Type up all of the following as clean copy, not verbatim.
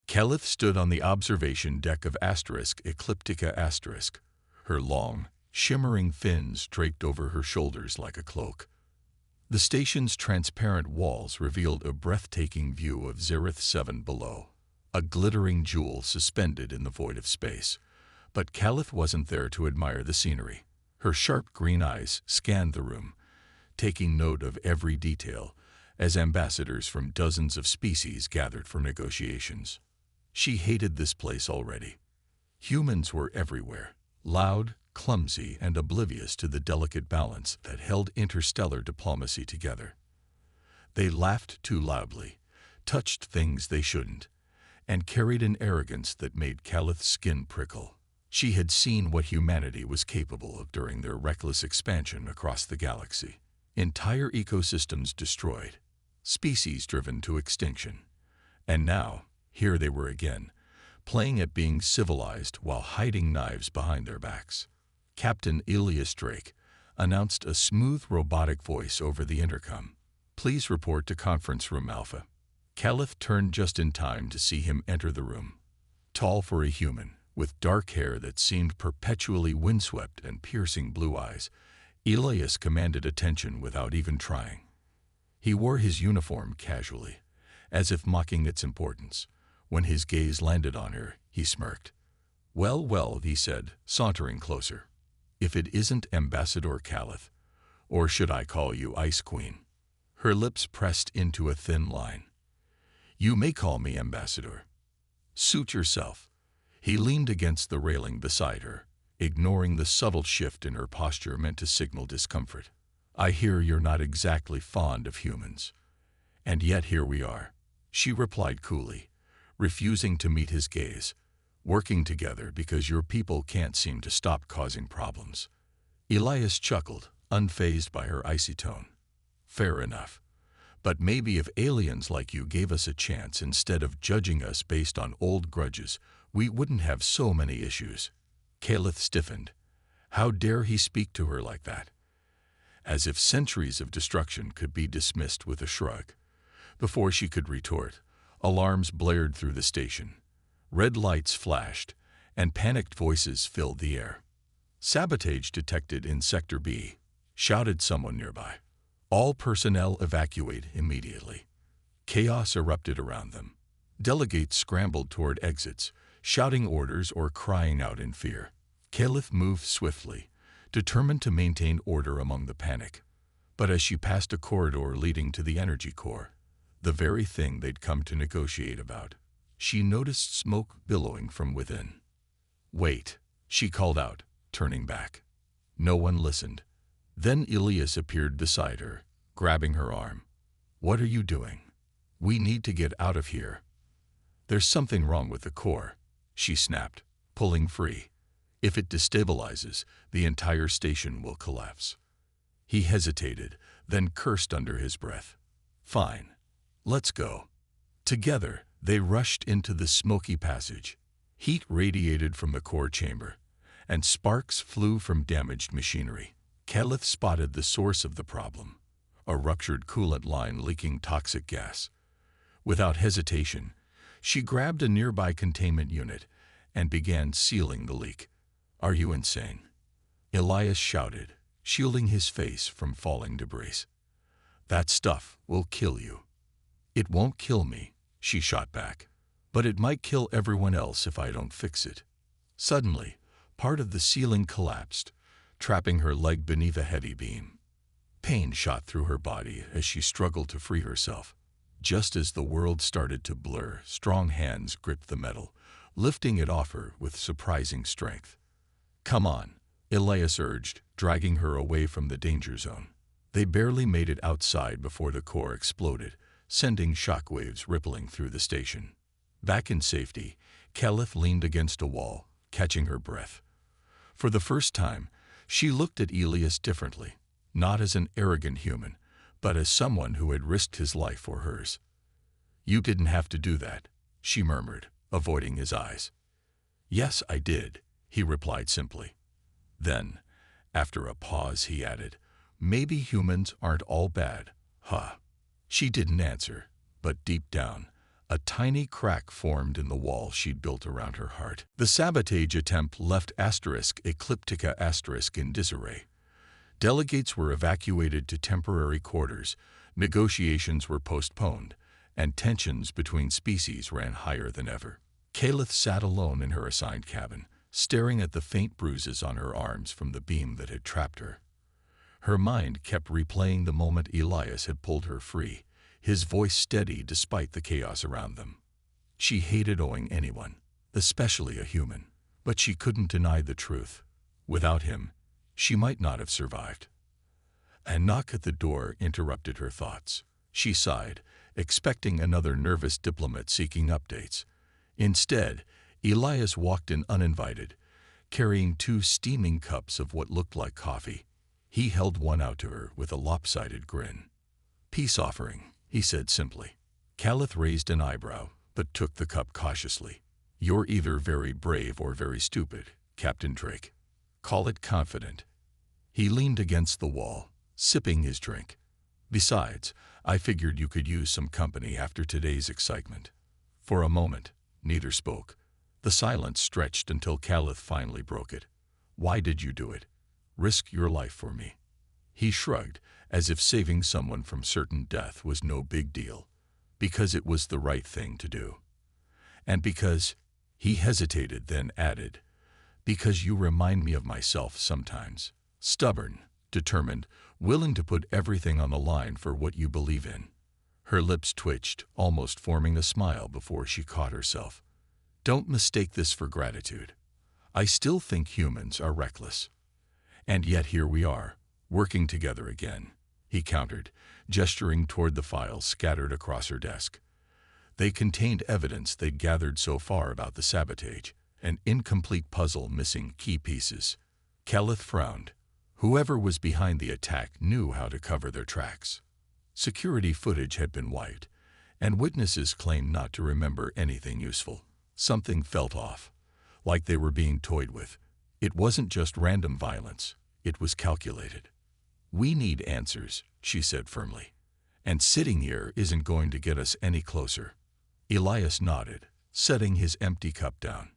Kelith stood on the observation deck of Ecliptica*. Her long, shimmering fins draped over her shoulders like a cloak. The station's transparent walls revealed a breathtaking view of Zerith 7 below, a glittering jewel suspended in the void of space. But Kelith wasn't there to admire the scenery. Her sharp green eyes scanned the room, taking note of every detail as ambassadors from dozens of species gathered for negotiations. She hated this place already. Humans were everywhere, loud, clumsy, and oblivious to the delicate balance that held interstellar diplomacy together. They laughed too loudly, touched things they shouldn't, and carried an arrogance that made Kelith's skin prickle. She had seen what humanity was capable of during their reckless expansion across the galaxy. Entire ecosystems destroyed, species driven to extinction. And now, here they were again, playing at being civilized while hiding knives behind their backs. Captain Elias Drake announced a smooth robotic voice over the intercom. "Please report to Conference Room Alpha." Kelith turned just in time to see him enter the room. Tall for a human, with dark hair that seemed perpetually windswept and piercing blue eyes, Elias commanded attention without even trying. He wore his uniform casually, as if mocking its importance. When his gaze landed on her, he smirked. "Well, well," he said, sauntering closer. "If it isn't Ambassador Kelith, or should I call you Ice Queen?" Her lips pressed into a thin line. "You may call me Ambassador. Suit yourself." He leaned against the railing beside her, ignoring the subtle shift in her posture meant to signal discomfort. "I hear you're not exactly fond of humans. And yet here we are," she replied coolly, refusing to meet his gaze. "Working together because your people can't seem to stop causing problems." Elias chuckled, unfazed by her icy tone. "Fair enough. But maybe if aliens like you gave us a chance instead of judging us based on old grudges, we wouldn't have so many issues." Kelith stiffened. How dare he speak to her like that? As if centuries of destruction could be dismissed with a shrug. Before she could retort, alarms blared through the station. Red lights flashed, and panicked voices filled the air. "Sabotage detected in Sector B," shouted someone nearby. "All personnel evacuate immediately." Chaos erupted around them. Delegates scrambled toward exits, shouting orders or crying out in fear. Kelith moved swiftly, determined to maintain order among the panic. But as she passed a corridor leading to the energy core, the very thing they'd come to negotiate about, she noticed smoke billowing from within. "Wait," she called out, turning back. No one listened. Then Elias appeared beside her, grabbing her arm. "What are you doing? We need to get out of here." "There's something wrong with the core," she snapped, pulling free. "If it destabilizes, the entire station will collapse." He hesitated, then cursed under his breath. "Fine. Let's go." Together, they rushed into the smoky passage. Heat radiated from the core chamber, and sparks flew from damaged machinery. Kelith spotted the source of the problem, a ruptured coolant line leaking toxic gas. Without hesitation, she grabbed a nearby containment unit and began sealing the leak. "Are you insane?" Elias shouted, shielding his face from falling debris. "That stuff will kill you." "It won't kill me," she shot back. "But it might kill everyone else if I don't fix it." Suddenly, part of the ceiling collapsed, trapping her leg beneath a heavy beam. Pain shot through her body as she struggled to free herself. Just as the world started to blur, strong hands gripped the metal, lifting it off her with surprising strength. "Come on," Elias urged, dragging her away from the danger zone. They barely made it outside before the core exploded, sending shockwaves rippling through the station. Back in safety, Kelith leaned against a wall, catching her breath. For the first time, she looked at Elias differently, not as an arrogant human, but as someone who had risked his life for hers. "You didn't have to do that," she murmured, avoiding his eyes. "Yes, I did," he replied simply. Then, after a pause, he added, "Maybe humans aren't all bad, huh?" She didn't answer, but deep down, A tiny crack formed in the wall she'd built around her heart. The sabotage attempt left *Ecliptica* in disarray. Delegates were evacuated to temporary quarters, negotiations were postponed, and tensions between species ran higher than ever. Calith sat alone in her assigned cabin, staring at the faint bruises on her arms from the beam that had trapped her. Her mind kept replaying the moment Elias had pulled her free, his voice steady despite the chaos around them. She hated owing anyone, especially a human, but she couldn't deny the truth. Without him, she might not have survived. A knock at the door interrupted her thoughts. She sighed, expecting another nervous diplomat seeking updates. Instead, Elias walked in uninvited, carrying 2 steaming cups of what looked like coffee. He held one out to her with a lopsided grin. "Peace offering," he said simply. Calith raised an eyebrow, but took the cup cautiously. "You're either very brave or very stupid, Captain Drake. Call it confident." He leaned against the wall, sipping his drink. "Besides, I figured you could use some company after today's excitement." For a moment, neither spoke. The silence stretched until Calith finally broke it. "Why did you do it? Risk your life for me?" He shrugged, as if saving someone from certain death was no big deal. "Because it was the right thing to do. And because," he hesitated, then added, "because you remind me of myself sometimes. Stubborn, determined, willing to put everything on the line for what you believe in." Her lips twitched, almost forming a smile before she caught herself. "Don't mistake this for gratitude. I still think humans are reckless. And yet here we are, working together again," he countered, gesturing toward the files scattered across her desk. They contained evidence they'd gathered so far about the sabotage, an incomplete puzzle missing key pieces. Calith frowned. Whoever was behind the attack knew how to cover their tracks. Security footage had been wiped, and witnesses claimed not to remember anything useful. Something felt off, like they were being toyed with. It wasn't just random violence, it was calculated. "We need answers," she said firmly, "and sitting here isn't going to get us any closer." Elias nodded, setting his empty cup down.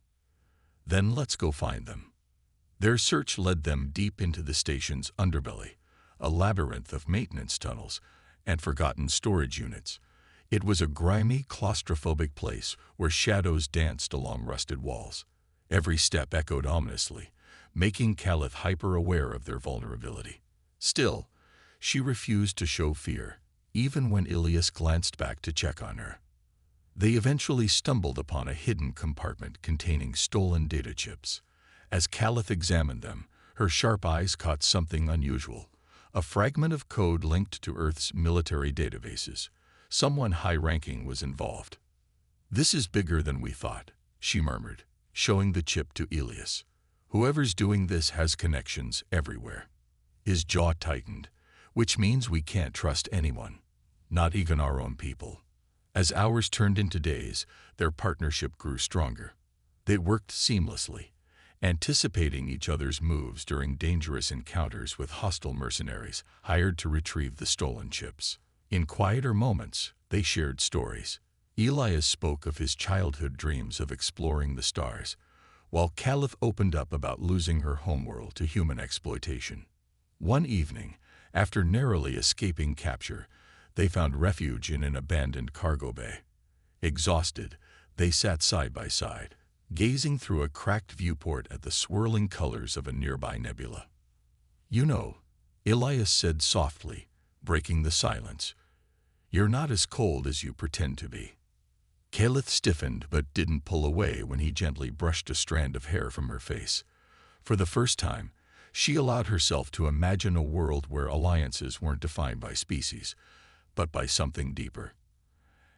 "Then let's go find them." Their search led them deep into the station's underbelly, a labyrinth of maintenance tunnels and forgotten storage units. It was a grimy, claustrophobic place where shadows danced along rusted walls. Every step echoed ominously, making Calith hyper-aware of their vulnerability. Still, she refused to show fear, even when Elias glanced back to check on her. They eventually stumbled upon a hidden compartment containing stolen data chips. As Calith examined them, her sharp eyes caught something unusual, a fragment of code linked to Earth's military databases. Someone high-ranking was involved. "This is bigger than we thought," she murmured, showing the chip to Elias. "Whoever's doing this has connections everywhere." His jaw tightened, "which means we can't trust anyone, not even our own people." As hours turned into days, their partnership grew stronger. They worked seamlessly, anticipating each other's moves during dangerous encounters with hostile mercenaries hired to retrieve the stolen chips. In quieter moments, they shared stories. Elias spoke of his childhood dreams of exploring the stars, while Calith opened up about losing her homeworld to human exploitation. One evening, after narrowly escaping capture, they found refuge in an abandoned cargo bay. Exhausted, they sat side by side, gazing through a cracked viewport at the swirling colors of a nearby nebula. "You know," Elias said softly, breaking the silence, "you're not as cold as you pretend to be." Calith stiffened but didn't pull away when he gently brushed a strand of hair from her face. For the first time, she allowed herself to imagine a world where alliances weren't defined by species, but by something deeper.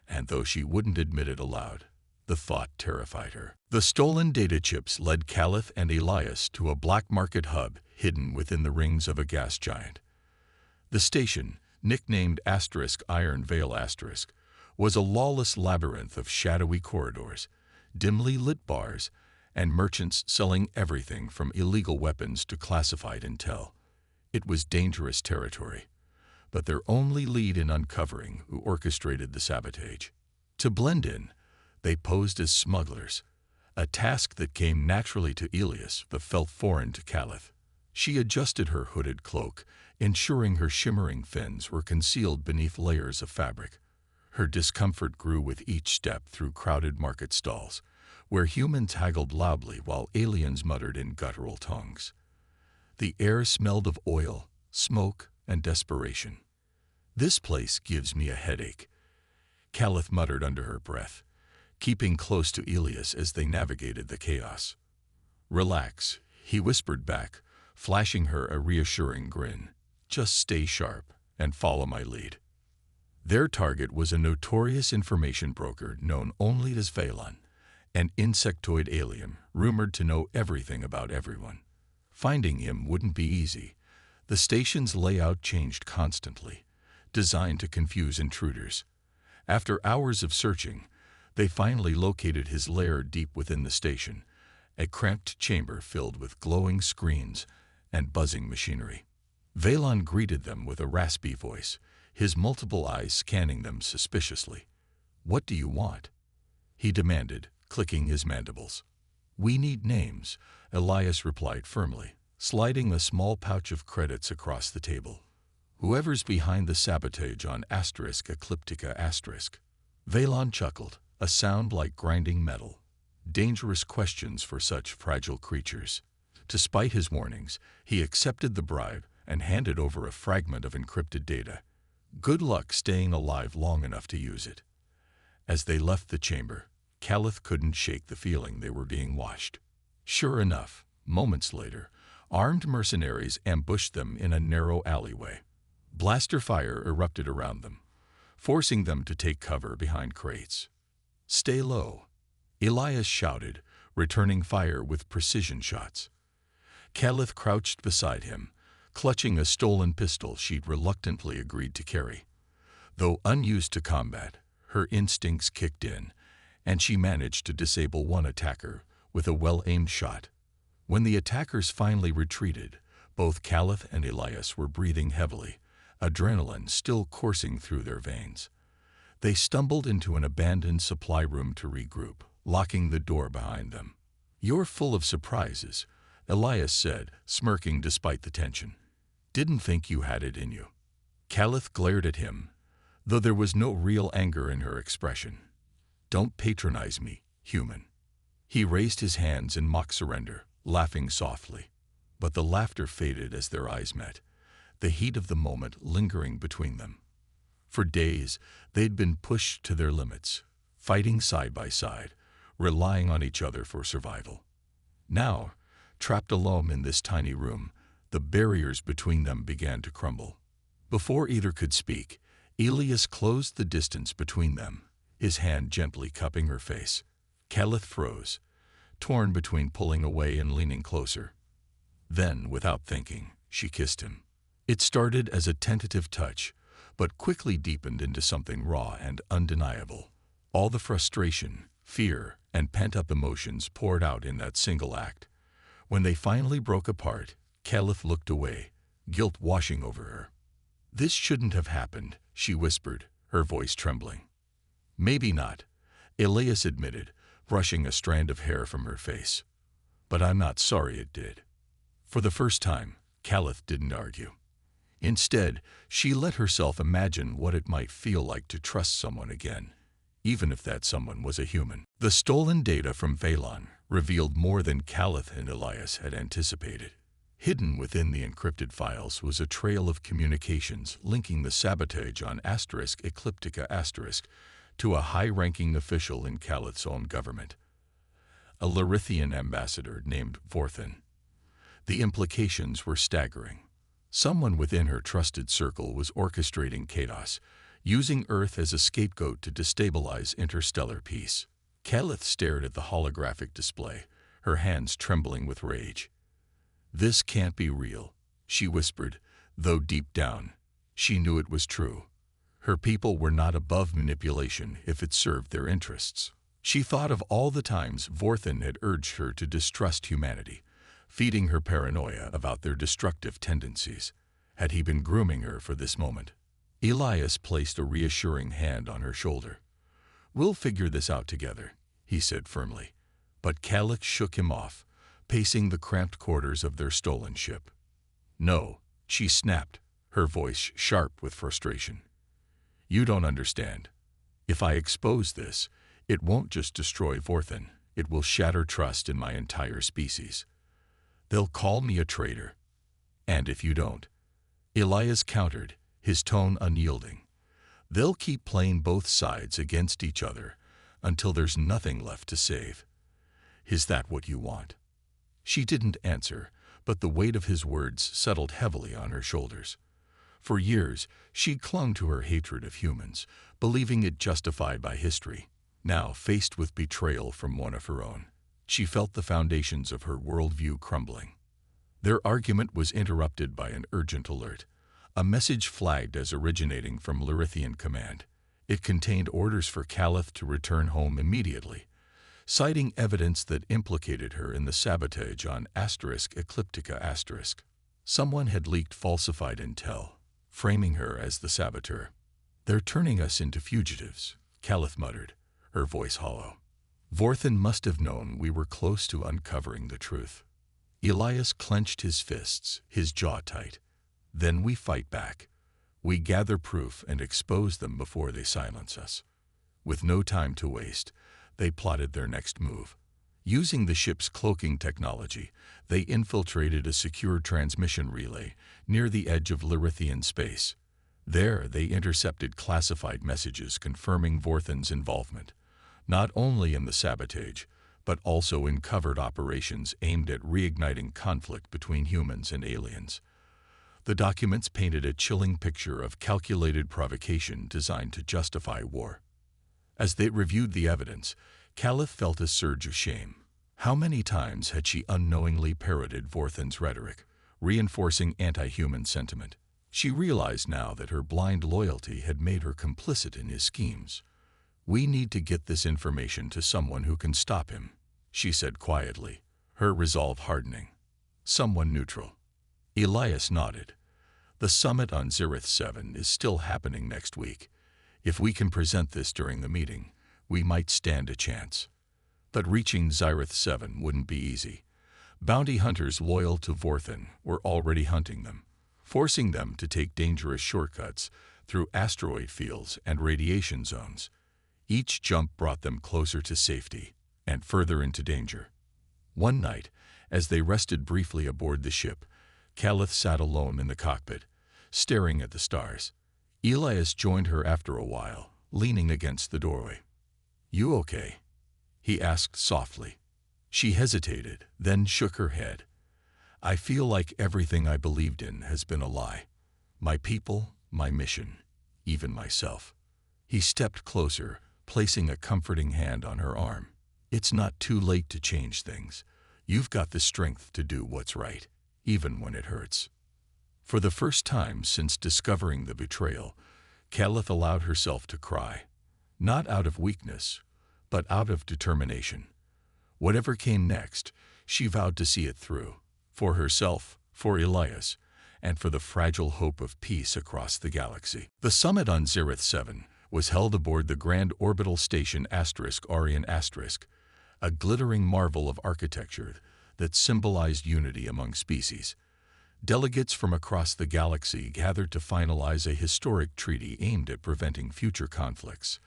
And though she wouldn't admit it aloud, the thought terrified her. The stolen data chips led Calith and Elias to a black market hub hidden within the rings of a gas giant. The station, nicknamed *Iron Veil*, was a lawless labyrinth of shadowy corridors, dimly lit bars, and merchants selling everything from illegal weapons to classified intel. It was dangerous territory, but their only lead in uncovering who orchestrated the sabotage. To blend in, they posed as smugglers, a task that came naturally to Elias but felt foreign to Calith. She adjusted her hooded cloak, ensuring her shimmering fins were concealed beneath layers of fabric. Her discomfort grew with each step through crowded market stalls, where humans haggled loudly while aliens muttered in guttural tongues. The air smelled of oil, smoke, and desperation. "This place gives me a headache," Calith muttered under her breath, keeping close to Elias as they navigated the chaos. "Relax," he whispered back, flashing her a reassuring grin. "Just stay sharp and follow my lead." Their target was a notorious information broker known only as Phelan, an insectoid alien rumored to know everything about everyone. Finding him wouldn't be easy. The station's layout changed constantly, designed to confuse intruders. After hours of searching, they finally located his lair deep within the station, a cramped chamber filled with glowing screens and buzzing machinery. Phelan greeted them with a raspy voice, his multiple eyes scanning them suspiciously. "What do you want?" he demanded, clicking his mandibles. "We need names," Elias replied firmly, sliding a small pouch of credits across the table. "Whoever's behind the sabotage on *Ecliptica*. Phelan chuckled, a sound like grinding metal. Dangerous questions for such fragile creatures. Despite his warnings, he accepted the bribe and handed over a fragment of encrypted data. Good luck staying alive long enough to use it. As they left the chamber, Calith couldn't shake the feeling they were being watched. Sure enough, moments later, armed mercenaries ambushed them in a narrow alleyway. Blaster fire erupted around them, forcing them to take cover behind crates. "Stay low," Elias shouted, returning fire with precision shots. Calith crouched beside him, clutching a stolen pistol she'd reluctantly agreed to carry. Though unused to combat, her instincts kicked in, and she managed to disable one attacker with a well-aimed shot. When the attackers finally retreated, both Calith and Elias were breathing heavily, adrenaline still coursing through their veins. They stumbled into an abandoned supply room to regroup, locking the door behind them. "You're full of surprises," Elias said, smirking despite the tension. "Didn't think you had it in you." Calith glared at him, though there was no real anger in her expression. "Don't patronize me, human." He raised his hands in mock surrender, laughing softly. But the laughter faded as their eyes met, the heat of the moment lingering between them. For days, they'd been pushed to their limits, fighting side by side, relying on each other for survival. Now, trapped alone in this tiny room, the barriers between them began to crumble. Before either could speak, Elias closed the distance between them, his hand gently cupping her face. Calith froze, torn between pulling away and leaning closer. Then, without thinking, she kissed him. It started as a tentative touch, but quickly deepened into something raw and undeniable. All the frustration, fear, and pent-up emotions poured out in that single act. When they finally broke apart, Calith looked away, guilt washing over her. "This shouldn't have happened," she whispered, her voice trembling. "Maybe not," Elias admitted, brushing a strand of hair from her face. "But I'm not sorry it did." For the first time, Calith didn't argue. Instead, she let herself imagine what it might feel like to trust someone again, even if that someone was a human. The stolen data from Phelan revealed more than Calith and Elias had anticipated. Hidden within the encrypted files was a trail of communications linking the sabotage on *Ecliptica* to a high-ranking official in Calith's own government, a Larithian ambassador named Vorthin. The implications were staggering. Someone within her trusted circle was orchestrating chaos, using Earth as a scapegoat to destabilize interstellar peace. Calith stared at the holographic display, her hands trembling with rage. "This can't be real," she whispered, though deep down, she knew it was true. Her people were not above manipulation if it served their interests. She thought of all the times Vorthin had urged her to distrust humanity, feeding her paranoia about their destructive tendencies. Had he been grooming her for this moment? Elias placed a reassuring hand on her shoulder. "We'll figure this out together," he said firmly. But Caliph shook him off, pacing the cramped quarters of their stolen ship. "No," she snapped, her voice sharp with frustration. "You don't understand. If I expose this, it won't just destroy Vorthen, it will shatter trust in my entire species. They'll call me a traitor. And if you don't," Elias countered, his tone unyielding, "they'll keep playing both sides against each other until there's nothing left to save. Is that what you want?" She didn't answer, but the weight of his words settled heavily on her shoulders. For years, she'd clung to her hatred of humans, believing it justified by history. Now, faced with betrayal from one of her own, she felt the foundations of her worldview crumbling. Their argument was interrupted by an urgent alert, a message flagged as originating from Lyrithian Command. It contained orders for Caliph to return home immediately, citing evidence that implicated her in the sabotage on *Ecliptica*. Someone had leaked falsified intel, framing her as the saboteur. "They're turning us into fugitives," Caliph muttered, her voice hollow. "Vorthen must have known we were close to uncovering the truth." Elias clenched his fists, his jaw tight. "Then we fight back. We gather proof and expose them before they silence us." With no time to waste, they plotted their next move. Using the ship's cloaking technology, they infiltrated a secure transmission relay near the edge of Lyrithian space. There, they intercepted classified messages confirming Vorthen's involvement, not only in the sabotage, but also in covert operations aimed at reigniting conflict between humans and aliens. The documents painted a chilling picture of calculated provocation designed to justify war. As they reviewed the evidence, Caliph felt a surge of shame. How many times had she unknowingly parroted Vorthen's rhetoric, reinforcing anti-human sentiment? She realized now that her blind loyalty had made her complicit in his schemes. "We need to get this information to someone who can stop him," she said quietly, her resolve hardening. "Someone neutral." Elias nodded. "The summit on Zerith 7 is still happening next week. If we can present this during the meeting, we might stand a chance." But reaching Zerith 7 wouldn't be easy. Bounty hunters loyal to Vorthen were already hunting them, forcing them to take dangerous shortcuts through asteroid fields and radiation zones. Each jump brought them closer to safety and further into danger. One night, as they rested briefly aboard the ship, Caliph sat alone in the cockpit, staring at the stars. Elias joined her after a while, leaning against the doorway. "You okay?" he asked softly. She hesitated, then shook her head. "I feel like everything I believed in has been a lie. My people, my mission, even myself." He stepped closer, placing a comforting hand on her arm. "It's not too late to change things. You've got the strength to do what's right, even when it hurts." For the first time since discovering the betrayal, Caliph allowed herself to cry, not out of weakness, but out of determination. Whatever came next, she vowed to see it through, for herself, for Elias, and for the fragile hope of peace across the galaxy. The summit on Zerith 7 was held aboard the grand orbital station Orion *, a glittering marvel of architecture that symbolized unity among species. Delegates from across the galaxy gathered to finalize a historic treaty aimed at preventing future conflicts.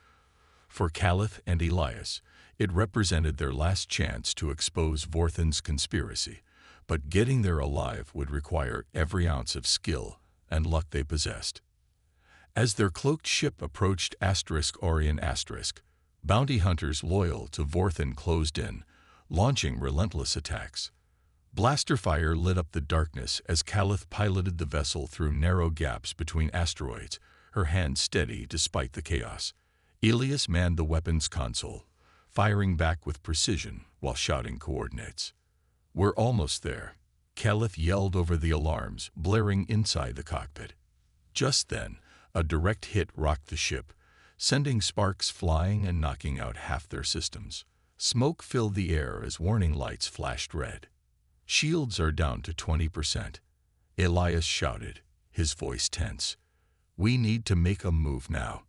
For Caliph and Elias, it represented their last chance to expose Vorthen's conspiracy, but getting there alive would require every ounce of skill and luck they possessed. As their cloaked ship approached Orion *, bounty hunters loyal to Vorthen closed in, launching relentless attacks. Blaster fire lit up the darkness as Caliph piloted the vessel through narrow gaps between asteroids, her hand steady despite the chaos. Elias manned the weapons console, firing back with precision while shouting coordinates. "We're almost there," Caliph yelled over the alarms, blaring inside the cockpit. Just then, a direct hit rocked the ship, sending sparks flying and knocking out half their systems. Smoke filled the air as warning lights flashed red. "Shields are down to 20%, Elias shouted, his voice tense. "We need to make a move now."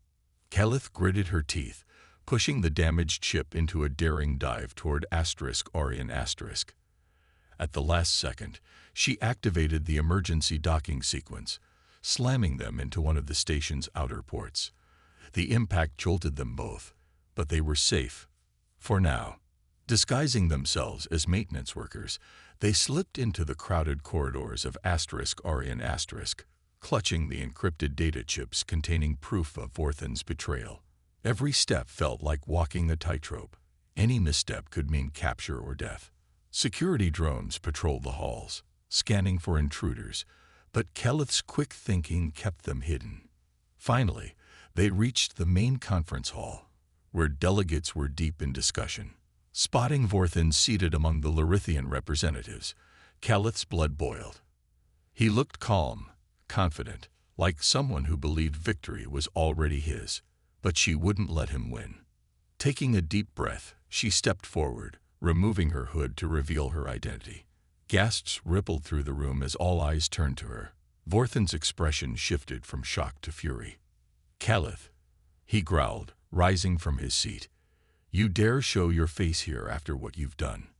Caliph gritted her teeth, pushing the damaged ship into a daring dive toward Orion *. At the last second, she activated the emergency docking sequence, slamming them into one of the station's outer ports. The impact jolted them both, but they were safe. For now. Disguising themselves as maintenance workers, they slipped into the crowded corridors of Orion *, clutching the encrypted data chips containing proof of Vorthan's betrayal. Every step felt like walking a tightrope. Any misstep could mean capture or death. Security drones patrolled the halls, scanning for intruders, but Keleth's quick thinking kept them hidden. Finally, they reached the main conference hall, where delegates were deep in discussion. Spotting Vorthan seated among the Larithian representatives, Keleth's blood boiled. He looked calm, confident, like someone who believed victory was already his, but she wouldn't let him win. Taking a deep breath, she stepped forward, removing her hood to reveal her identity. Gasps rippled through the room as all eyes turned to her. Vorthan's expression shifted from shock to fury. "Keleth," he growled, rising from his seat. "You dare show your face here after what you've done?"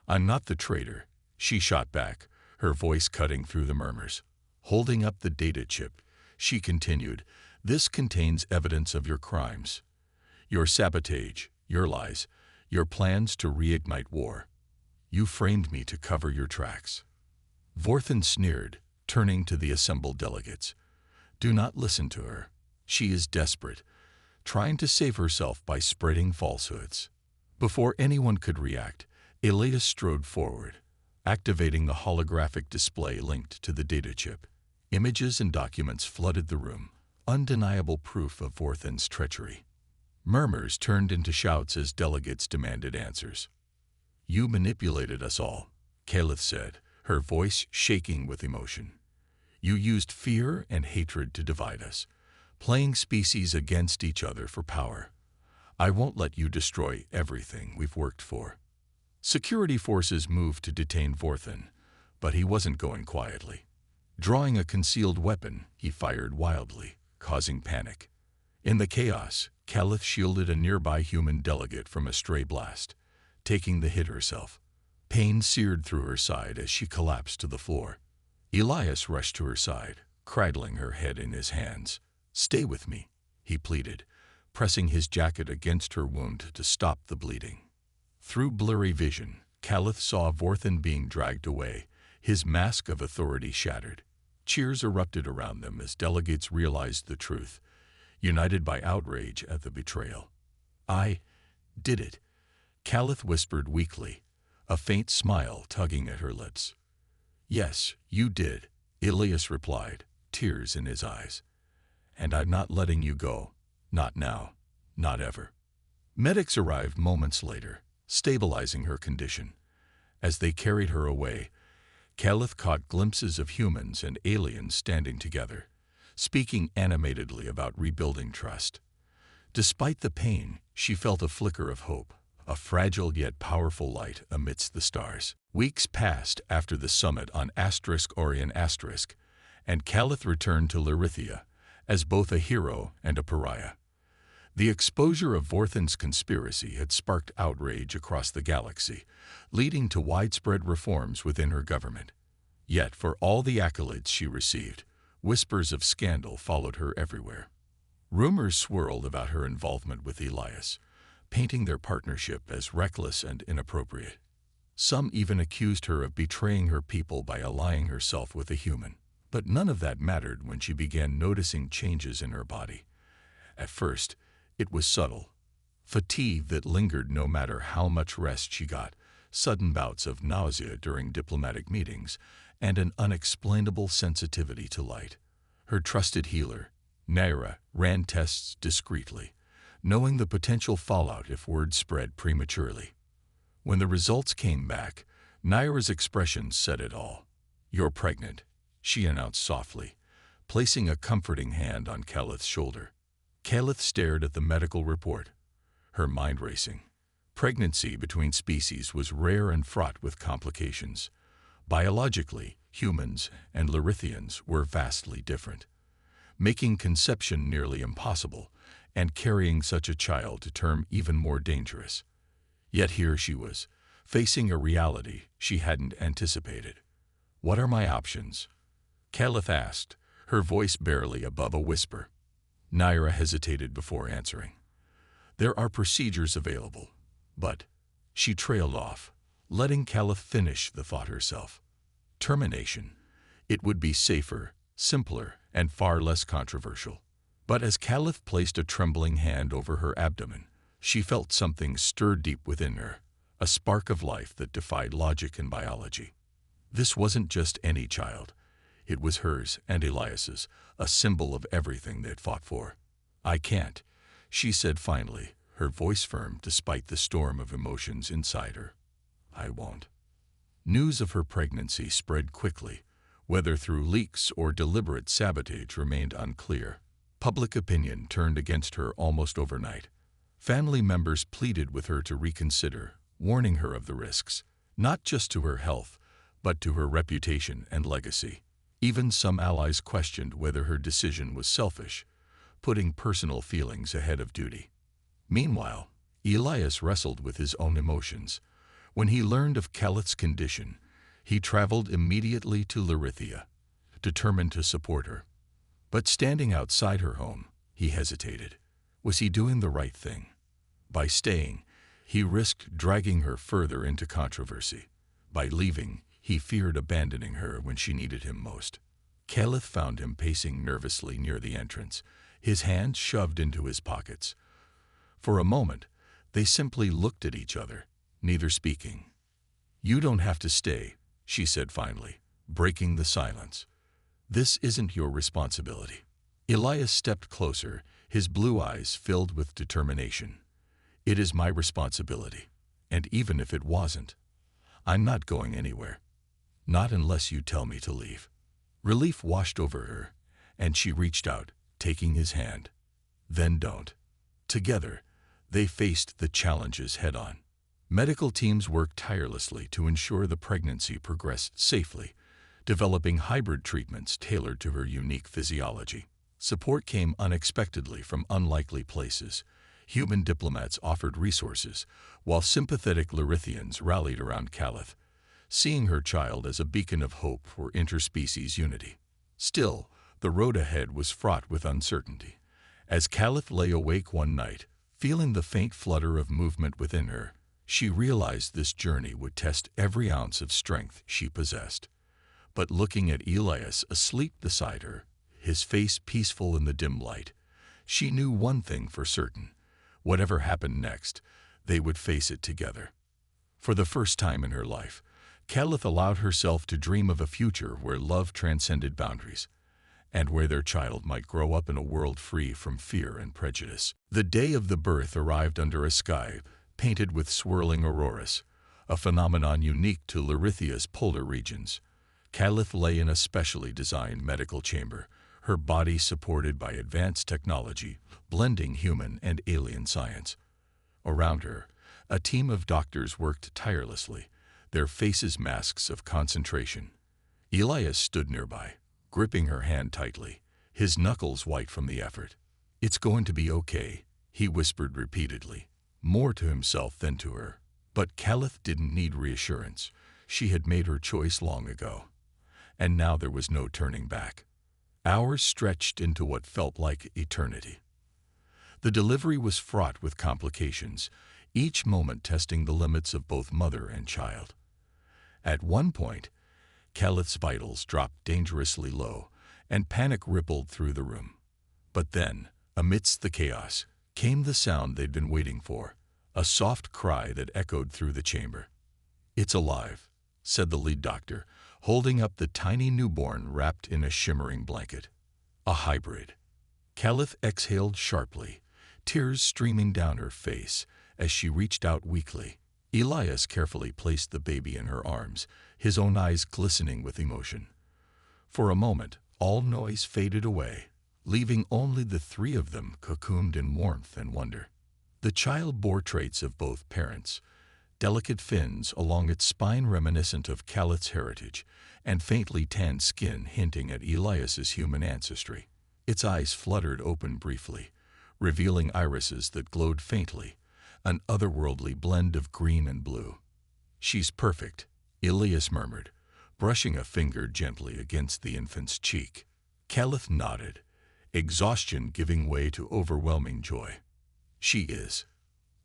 "I'm not the traitor," she shot back, her voice cutting through the murmurs. Holding up the data chip, she continued, "This contains evidence of your crimes. Your sabotage, your lies, your plans to reignite war. You framed me to cover your tracks." Vorthan sneered, turning to the assembled delegates. "Do not listen to her. She is desperate, trying to save herself by spreading falsehoods." Before anyone could react, Elias strode forward, activating the holographic display linked to the data chip. Images and documents flooded the room, undeniable proof of Vorthan's treachery. Murmurs turned into shouts as delegates demanded answers. "You manipulated us all," Keleth said, her voice shaking with emotion. "You used fear and hatred to divide us, playing species against each other for power. I won't let you destroy everything we've worked for." Security forces moved to detain Vorthan, but he wasn't going quietly. Drawing a concealed weapon, he fired wildly, causing panic. In the chaos, Keleth shielded a nearby human delegate from a stray blast, taking the hit herself. Pain seared through her side as she collapsed to the floor. Elias rushed to her side, cradling her head in his hands. "Stay with me," he pleaded, pressing his jacket against her wound to stop the bleeding. Through blurry vision, Keleth saw Vorthan being dragged away, his mask of authority shattered. Cheers erupted around them as delegates realized the truth, united by outrage at the betrayal. "I did it," Keleth whispered weakly, a faint smile tugging at her lips. "Yes, you did," Elias replied, tears in his eyes. "And I'm not letting you go. Not now. Not ever." Medics arrived moments later, stabilizing her condition. As they carried her away, Keleth caught glimpses of humans and aliens standing together, speaking animatedly about rebuilding trust. Despite the pain, she felt a flicker of hope, a fragile yet powerful light amidst the stars. Weeks passed after the summit on Orion *, and Keleth returned to Larithia as both a hero and a pariah. The exposure of Vorthan's conspiracy had sparked outrage across the galaxy, leading to widespread reforms within her government. Yet, for all the accolades she received, whispers of scandal followed her everywhere. Rumors swirled about her involvement with Elias, painting their partnership as reckless and inappropriate. Some even accused her of betraying her people by allying herself with a human. But none of that mattered when she began noticing changes in her body. At first, it was subtle. Fatigue that lingered no matter how much rest she got, sudden bouts of nausea during diplomatic meetings, and an unexplainable sensitivity to light. Her trusted healer, Naira, ran tests discreetly, knowing the potential fallout if word spread prematurely. When the results came back, Naira's expression said it all. "You're pregnant," she announced softly, placing a comforting hand on Keleth's shoulder. Keleth stared at the medical report, her mind racing. Pregnancy between species was rare and fraught with complications. Biologically, humans and Larithians were vastly different, making conception nearly impossible, and carrying such a child to term even more dangerous. Yet here she was, facing a reality she hadn't anticipated. "What are my options?" Caliph asked, her voice barely above a whisper. Naira hesitated before answering. "There are procedures available, but—" She trailed off, letting Caliph finish the thought herself. Termination. It would be safer, simpler, and far less controversial. But as Caliph placed a trembling hand over her abdomen, she felt something stir deep within her, a spark of life that defied logic and biology. This wasn't just any child. It was hers and Elias's, a symbol of everything they'd fought for. "I can't," she said finally, her voice firm despite the storm of emotions inside her. "I won't." News of her pregnancy spread quickly. Whether through leaks or deliberate sabotage remained unclear. Public opinion turned against her almost overnight. Family members pleaded with her to reconsider, warning her of the risks, not just to her health, but to her reputation and legacy. Even some allies questioned whether her decision was selfish, putting personal feelings ahead of duty. Meanwhile, Elias wrestled with his own emotions. When he learned of Caliph's condition, he traveled immediately to Larithia, determined to support her. But standing outside her home, he hesitated. Was he doing the right thing? By staying, he risked dragging her further into controversy. By leaving, he feared abandoning her when she needed him most. Caliph found him pacing nervously near the entrance, his hands shoved into his pockets. For a moment, they simply looked at each other, neither speaking. "You don't have to stay," she said finally, breaking the silence. "This isn't your responsibility." Elias stepped closer, his blue eyes filled with determination. "It is my responsibility, and even if it wasn't, I'm not going anywhere. Not unless you tell me to leave." Relief washed over her, and she reached out, taking his hand. "Then don't." Together, they faced the challenges head-on. Medical teams worked tirelessly to ensure the pregnancy progressed safely, developing hybrid treatments tailored to her unique physiology. Support came unexpectedly from unlikely places. Human diplomats offered resources, while sympathetic Larithians rallied around Caliph, seeing her child as a beacon of hope for interspecies unity. Still, the road ahead was fraught with uncertainty. As Caliph lay awake one night, feeling the faint flutter of movement within her, she realized this journey would test every ounce of strength she possessed. But looking at Elias asleep beside her, his face peaceful in the dim light, she knew one thing for certain. Whatever happened next, they would face it together. For the first time in her life, Caliph allowed herself to dream of a future where love transcended boundaries, and where their child might grow up in a world free from fear and prejudice. The day of the birth arrived under a sky painted with swirling auroras, a phenomenon unique to Larithia's polar regions. Caliph lay in a specially designed medical chamber, her body supported by advanced technology, blending human and alien science. Around her, a team of doctors worked tirelessly, their faces masks of concentration. Elias stood nearby, gripping her hand tightly, his knuckles white from the effort. "It's going to be okay," he whispered repeatedly, more to himself than to her. But Caliph didn't need reassurance. She had made her choice long ago, and now there was no turning back. Hours stretched into what felt like eternity. The delivery was fraught with complications, each moment testing the limits of both mother and child. At one point, Caliph's vitals dropped dangerously low, and panic rippled through the room. But then, amidst the chaos, came the sound they'd been waiting for, a soft cry that echoed through the chamber. "It's alive," said the lead doctor, holding up the tiny newborn wrapped in a shimmering blanket. "A hybrid." Caliph exhaled sharply, tears streaming down her face as she reached out weakly. Elias carefully placed the baby in her arms, his own eyes glistening with emotion. For a moment, all noise faded away, leaving only the three of them cocooned in warmth and wonder. The child bore traits of both parents, delicate fins along its spine reminiscent of Caliph's heritage, and faintly tanned skin hinting at Elias's human ancestry. Its eyes fluttered open briefly, revealing irises that glowed faintly, an otherworldly blend of green and blue. "She's perfect," Elias murmured, brushing a finger gently against the infant's cheek. Caliph nodded, exhaustion giving way to overwhelming joy. "She is."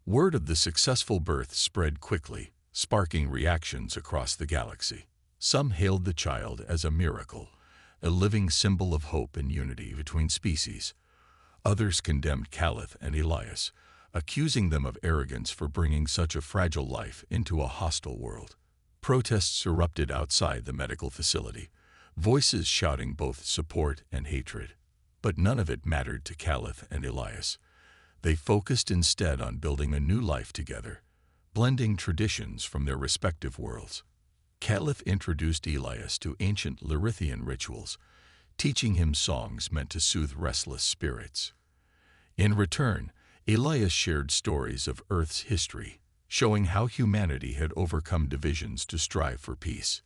Word of the successful birth spread quickly, sparking reactions across the galaxy. Some hailed the child as a miracle, a living symbol of hope and unity between species. Others condemned Caliph and Elias, accusing them of arrogance for bringing such a fragile life into a hostile world. Protests erupted outside the medical facility, voices shouting both support and hatred. But none of it mattered to Caliph and Elias. They focused instead on building a new life together, blending traditions from their respective worlds. Caliph introduced Elias to ancient Larithian rituals, teaching him songs meant to soothe restless spirits. In return, Elias shared stories of Earth's history, showing how humanity had overcome divisions to strive for peace.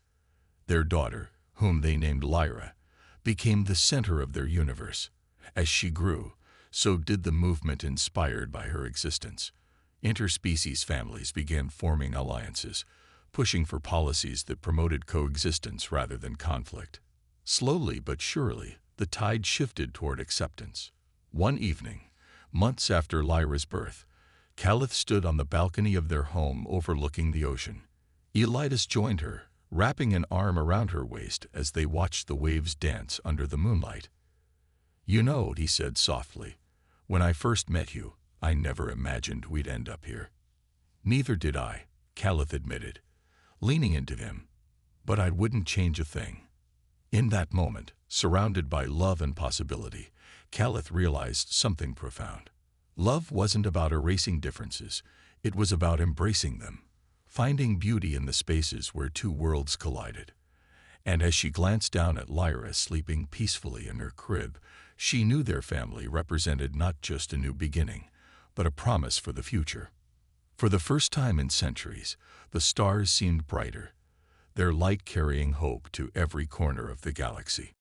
Their daughter, whom they named Lyra, became the center of their universe. As she grew, so did the movement inspired by her existence. Interspecies families began forming alliances, pushing for policies that promoted coexistence rather than conflict. Slowly but surely, the tide shifted toward acceptance. One evening, months after Lyra's birth, Caliph stood on the balcony of their home overlooking the ocean. Elias joined her, wrapping an arm around her waist as they watched the waves dance under the moonlight. "You know," he said softly, "when I first met you, I never imagined we'd end up here." "Neither did I," Caliph admitted, leaning into him, "but I wouldn't change a thing." In that moment, surrounded by love and possibility, Caliph realized something profound. Love wasn't about erasing differences, it was about embracing them, finding beauty in the spaces where two worlds collided. And as she glanced down at Lyra sleeping peacefully in her crib, she knew their family represented not just a new beginning, but a promise for the future. For the first time in centuries, the stars seemed brighter, their light carrying hope to every corner of the galaxy.